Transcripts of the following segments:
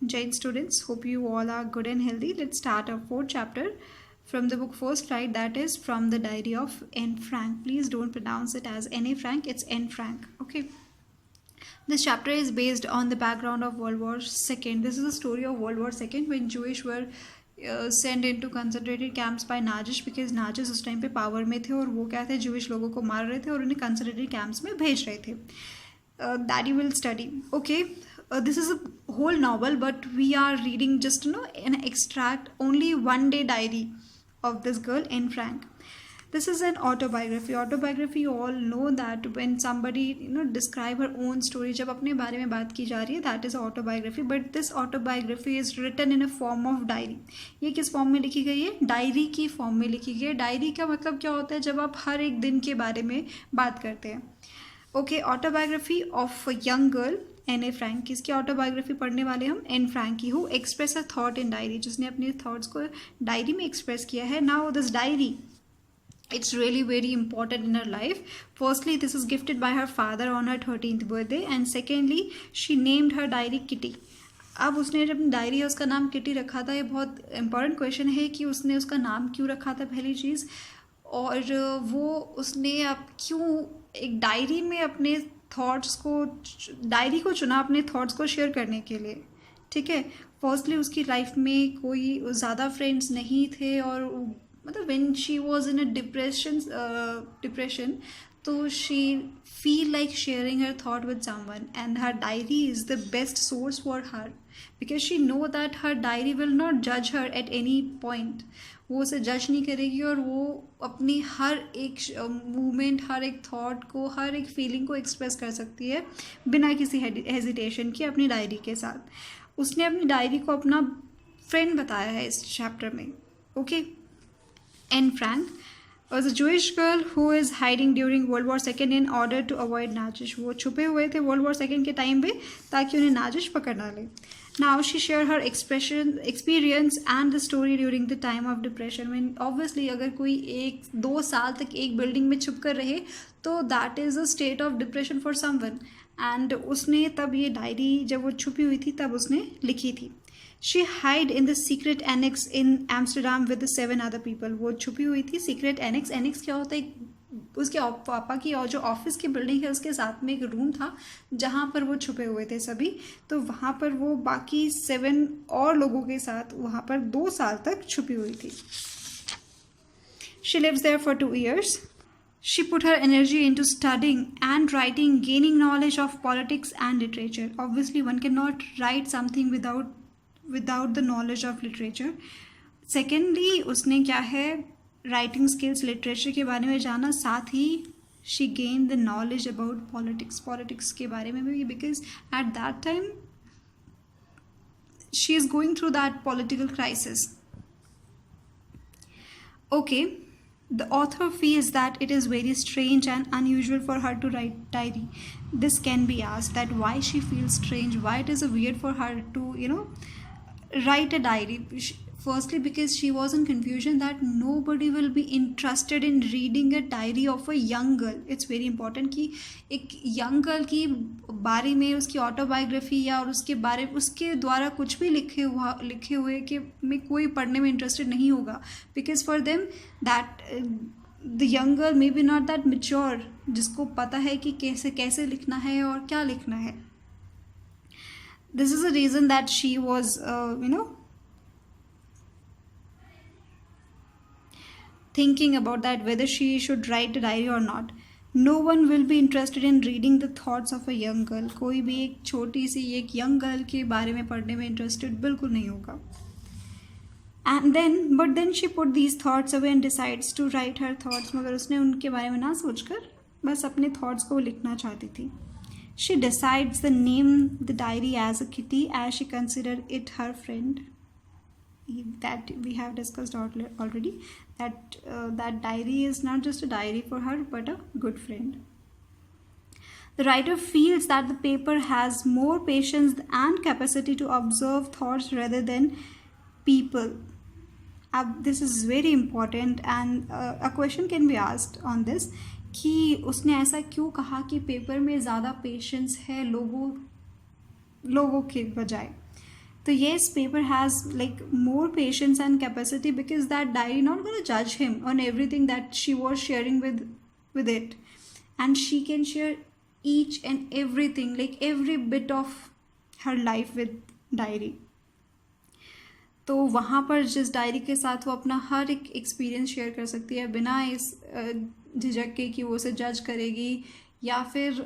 Jain students, hope you all are good and healthy. Let's start our fourth chapter from the book First Flight, that is from the diary of Anne Frank. Please don't pronounce it as Anne Frank, it's Anne Frank. Okay. This chapter is based on the background of World War II. This is a story of World War II when Jewish were sent into concentrated camps by Nazists, because Nazists उस time पे power में थे और वो क्या थे, Jewish लोगों को मार रहे थे और उन्हें concentrated camps में भेज रहे थे. That you will study. Okay. This is a whole novel, but we are reading just an extract, only one day diary of this girl Anne Frank. This is an autobiography. Autobiography, you all know that when somebody describe her own story, जब अपने बारे में बात की जा रही है, that is autobiography. But this autobiography is written in a form of diary. ये किस फॉर्म में लिखी गई है? डायरी की फॉर्म में लिखी गई है. डायरी का मतलब क्या होता है? जब आप हर एक दिन के बारे में बात करते हैं. Okay, autobiography of young girl Anne A Frank. किसकी ऑटोबायोग्राफी पढ़ने वाले हम? एन फ्रैंक की. Who express a thought in diary, जिसने अपने थॉट्स को डायरी में एक्सप्रेस किया है. Now this diary, it's really very important in her life. Firstly, this is gifted by her father on her 13th birthday, and secondly, she named her diary Kitty. अब उसने जब diary है उसका नाम kitty रखा था. ये बहुत इंपॉर्टेंट क्वेश्चन है कि उसने उसका नाम क्यों रखा था, पहली चीज़. और वो उसने अब क्यों एक डायरी में अपने थॉट्स को, डायरी को चुना अपने थॉट्स को शेयर करने के लिए. ठीक है. फर्स्टली उसकी लाइफ में कोई ज़्यादा फ्रेंड्स नहीं थे, और मतलब when she was in a depression, तो she feel like sharing her thought with someone, and her diary is the best source for her because she know that her diary will not judge her at any point. वो उसे जज नहीं करेगी और वो अपनी हर एक मूवमेंट, हर एक थॉट को, हर एक फीलिंग को एक्सप्रेस कर सकती है बिना किसी हेजिटेशन के अपनी डायरी के साथ. उसने अपनी डायरी को अपना फ्रेंड बताया है इस चैप्टर में. Okay. Anne Frank was a Jewish girl who is hiding during World War II in order to avoid Nazis. वो छुपे हुए थे World War II के टाइम पे ताकि उन्हें नाजिश पकड़ ना ले. Now she shared her experience and the story during the time of depression. When obviously अगर कोई 1-2 साल तक एक बिल्डिंग में छुप कर रहे तो that is a state of depression for someone. And उसने तब ये डायरी जब वो छुपी हुई थी तब उसने लिखी थी. She hid in the secret annex in Amsterdam with the 7 other people. वो छुपी हुई थी secret annex. Annex क्या होता है? उसके पापा की और जो ऑफिस की बिल्डिंग है उसके साथ में एक रूम था जहाँ पर वो छुपे हुए थे सभी. तो वहाँ पर वो बाकी 7 और लोगों के साथ वहाँ पर 2 साल तक छुपी हुई थी. She lives there for 2 years. She put her energy into studying and writing, gaining knowledge of politics and literature. Obviously, one cannot write something without the knowledge of literature. Secondly, उसने क्या है, writing skills, literature के बारे में जाना, साथ ही she gained the knowledge about politics के बारे में भी, because at that time she is going through that political crisis. Okay. The author feels that it is very strange and unusual for her to write diary. This can be asked that why she feels strange, why it is weird for her to, write a diary. Firstly, because she was in confusion that nobody will be interested in reading a diary of a young girl. It's very important कि एक young girl की बारे में उसकी autobiography या और उसके द्वारा कुछ भी लिखे हुए कि में कोई पढ़ने में इंटरेस्टेड नहीं होगा. Because for them that the young girl may be not that mature, जिसको पता है कि कैसे लिखना है और क्या लिखना है. This is the reason that she was, thinking about that whether she should write a diary or not. No one will be interested in reading the thoughts of a young girl. कोई भी एक छोटी सी एक young girl के बारे में पढ़ने में interested बिल्कुल नहीं होगा. But then she put these thoughts away and decides to write her thoughts. मगर उसने उनके बारे में ना सोचकर बस अपने thoughts को लिखना चाहती थी. She decides to name the diary as a Kitty, as she considered it her friend. That we have discussed already. That diary is not just a diary for her, but a good friend. The writer feels that the paper has more patience and capacity to observe thoughts rather than people. This is very important, and a question can be asked on this कि उसने ऐसा क्यों कहा कि paper में ज़्यादा patience है लोगों के बजाय. तो yes, paper has like more patience and capacity because that diary not going to judge him on everything that she was sharing with it, and she can share each and everything, like every bit of her life with diary. तो वहाँ पर जिस diary के साथ वो अपना हर एक experience share कर सकती है बिना इस झिझक के कि वो उसे जज करेगी, या फिर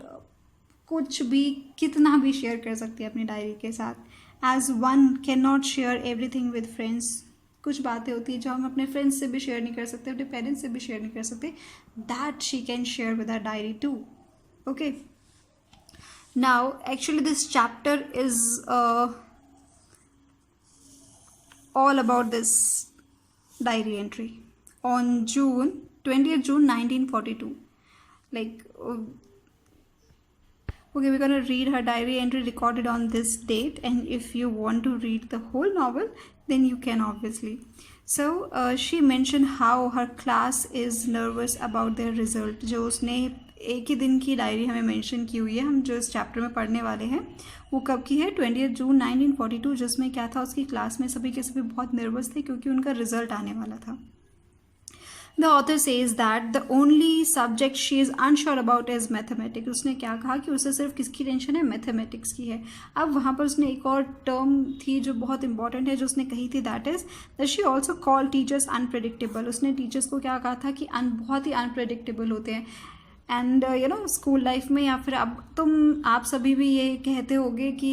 कुछ भी कितना भी शेयर कर सकती है अपनी डायरी के साथ. As one can not share everything with friends. कुछ बातें होती हैं जो हम अपने फ्रेंड्स से भी शेयर नहीं कर सकते, अपने पेरेंट्स से भी शेयर नहीं कर सकते. That she can share with her diary too. Okay, now actually this chapter is all about this diary entry on 20th June 1942. Like, okay, we're gonna read her diary entry recorded on this date, and if you want to read the whole novel, then you can obviously. So she mentioned how her class is nervous about their result. जो उसने एक ही दिन की diary हमें mention की हुई है, हम जो इस चैप्टर में पढ़ने वाले हैं वो कब की है, 20 जून 1942, जिसमें क्या था, उसकी क्लास में सभी के सभी बहुत नर्वस थे क्योंकि उनका रिजल्ट आने वाला था. The author says that the only subject she is unsure about is mathematics. उसने क्या कहा कि उसे सिर्फ किसकी टेंशन है, मैथमेटिक्स की है. अब वहाँ पर उसने एक और टर्म थी जो बहुत इंपॉर्टेंट है जो उसने कही थी, that is that she also call teachers unpredictable. उसने टीचर्स को क्या कहा था कि बहुत ही अनप्रेडिक्टेबल होते हैं. And you know school life में या फिर अब आप सभी भी ये कहते होगे कि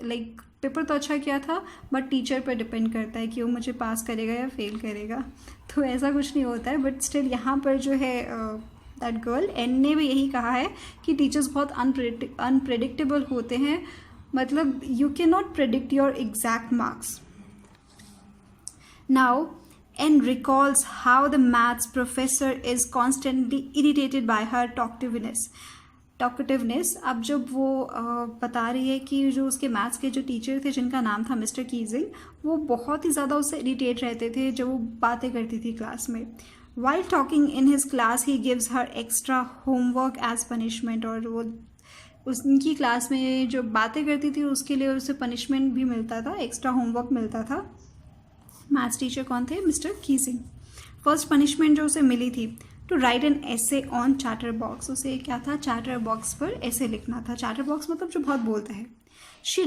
लाइक पेपर तो अच्छा किया था बट टीचर पर डिपेंड करता है कि वो मुझे पास करेगा या फेल करेगा. तो ऐसा कुछ नहीं होता है, बट स्टिल यहाँ पर जो है दैट गर्ल एन ने भी यही कहा है कि टीचर्स बहुत अनप्रेडिक्टेबल होते हैं. मतलब you can not predict your exact marks. Now and recalls how the maths professor is constantly irritated by her talkativeness. अब जब वो बता रही है कि जो उसके मैथ्स के जो टीचर थे जिनका नाम था मिस्टर कीजिंग, वो बहुत ही ज़्यादा उससे इरिटेट रहते थे जब वो बातें करती थी क्लास में. While talking in his class he gives her extra homework as punishment. और वो उनकी क्लास में जो बातें करती थी उसके लिए उसे पनिशमेंट भी मिलता था, एक्स्ट्रा होमवर्क मिलता था. मैथ्स टीचर कौन थे, मिस्टर कीजिंग. फर्स्ट पनिशमेंट जो उसे मिली थी, to write an essay on chatterbox. उसे क्या था, चैटर बॉक्स पर ऐसे लिखना था. चैटर बॉक्स मतलब जो बहुत बोलता है. She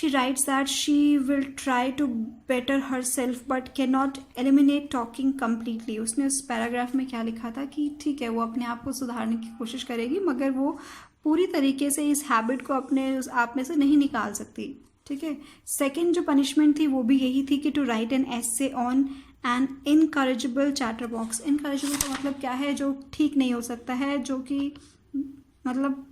writes that she will try to better herself but can not eliminate talking completely. उसने उस पैराग्राफ में क्या लिखा था कि ठीक है वो अपने आप को सुधारने की कोशिश करेगी मगर वो पूरी तरीके से इस हैबिट को अपने आप में से नहीं निकाल सकती. ठीक है. सेकेंड जो पनिशमेंट थी वो भी यही थी कि to write an essay on an incorrigible chatterbox. Incorrigible का मतलब क्या है, जो ठीक नहीं हो सकता है, जो कि मतलब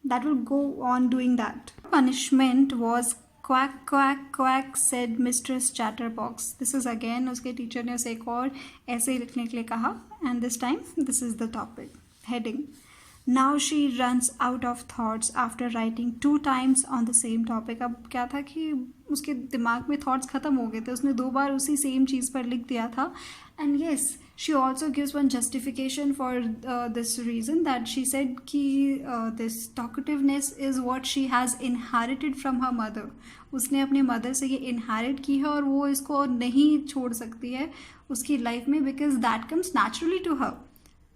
that will go on doing that. Punishment was quack quack quack said mistress chatter box. This is again उसके टीचर ने उसे एक और ऐसे लिखने के लिए कहा, and this time this is the topic heading. Now she runs out of thoughts after writing 2 times on the same topic. अब क्या था कि उसके दिमाग में थॉट्स ख़त्म हो गए थे, उसने 2 बार उसी सेम चीज़ पर लिख दिया था. And yes she also gives one justification for this reason that she said कि this talkativeness is what she has inherited from her mother. उसने अपने मदर से ये इनहेरिट की है और वो इसको नहीं छोड़ सकती है उसकी लाइफ में, because that comes naturally to her.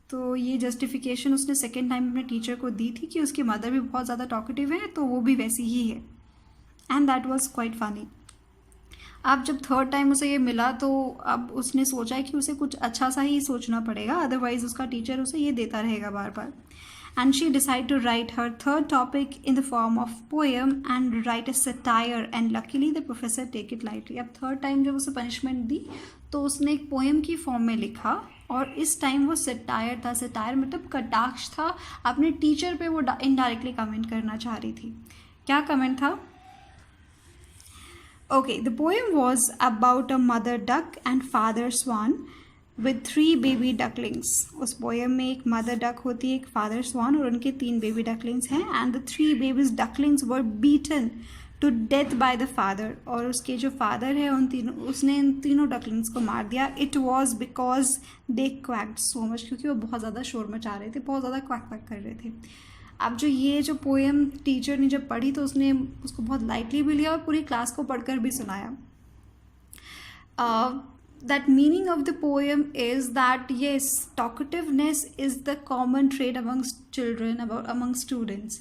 तो ये जस्टिफिकेशन उसने सेकेंड टाइम अपने टीचर को दी थी कि उसकी मदर भी बहुत ज़्यादा टॉकेटिव है तो वो भी वैसी ही है. And that was quite funny. अब जब थर्ड टाइम उसे ये मिला तो अब उसने सोचा है कि उसे कुछ अच्छा सा ही सोचना पड़ेगा, अदरवाइज उसका टीचर उसे ये देता रहेगा बार बार. And she decide to write her third topic in the form of poem and write a satire, and luckily the professor take it lightly. अब थर्ड टाइम जब उसे पनिशमेंट दी तो उसने एक पोएम की फॉर्म में लिखा, और इस टाइम वो सटायर था. सटायर मतलब कटाक्ष था. अपने टीचर पे वो इनडायरेक्टली कमेंट करना चाह रही थी. क्या कमेंट था? Okay, the poem was about a mother duck and father swan with 3 baby ducklings. उस पोएम में एक मदर डक होती है, एक फादर स्वान और उनके 3 बेबी डकलिंग्स हैं. And the 3 babies ducklings were beaten to death by the father. और उसके जो फादर है उसने इन तीनों डकलिंग्स को मार दिया. It was because they quacked so much, क्योंकि वो बहुत ज़्यादा शोर मचा रहे थे, बहुत ज़्यादा क्वैक क्वैक कर रहे थे. अब जो पोएम टीचर ने जब पढ़ी तो उसने उसको बहुत लाइटली भी लिया और पूरी क्लास को पढ़कर भी सुनाया. That meaning of the poem is that yes, talkativeness is the common trait amongst children, among students.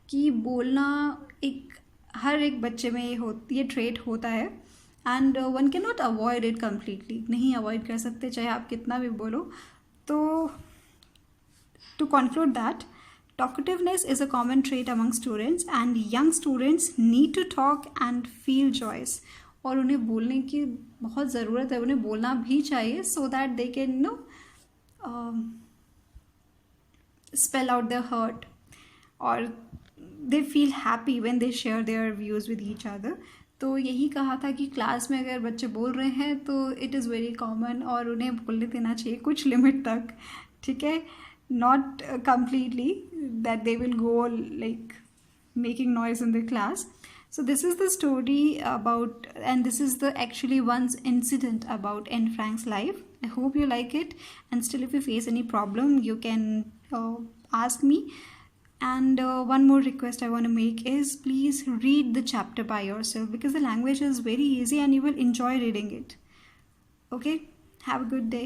कि बोलना हर एक बच्चे में ये ट्रेट होता है and one can not avoid it completely. नहीं अवॉइड कर सकते चाहे आप कितना भी बोलो. तो to conclude that talkativeness is a common trait among students and young students need to talk and feel joys. और उन्हें बोलने की बहुत ज़रूरत है, उन्हें बोलना भी चाहिए so that they can spell out their hurt और they feel happy when they share their views with each other. तो यही कहा था कि क्लास में अगर बच्चे बोल रहे हैं तो इट इज़ वेरी कॉमन और उन्हें बोलने देना चाहिए कुछ लिमिट तक. ठीक है, not completely that they will go like making noise in the class. So this is the story about, and this is the actually one's incident about Anne Frank's life. I hope you like it, and still if you face any problem you can ask me. And one more request I want to make is please read the chapter by yourself because the language is very easy and you will enjoy reading it. Okay, have a good day.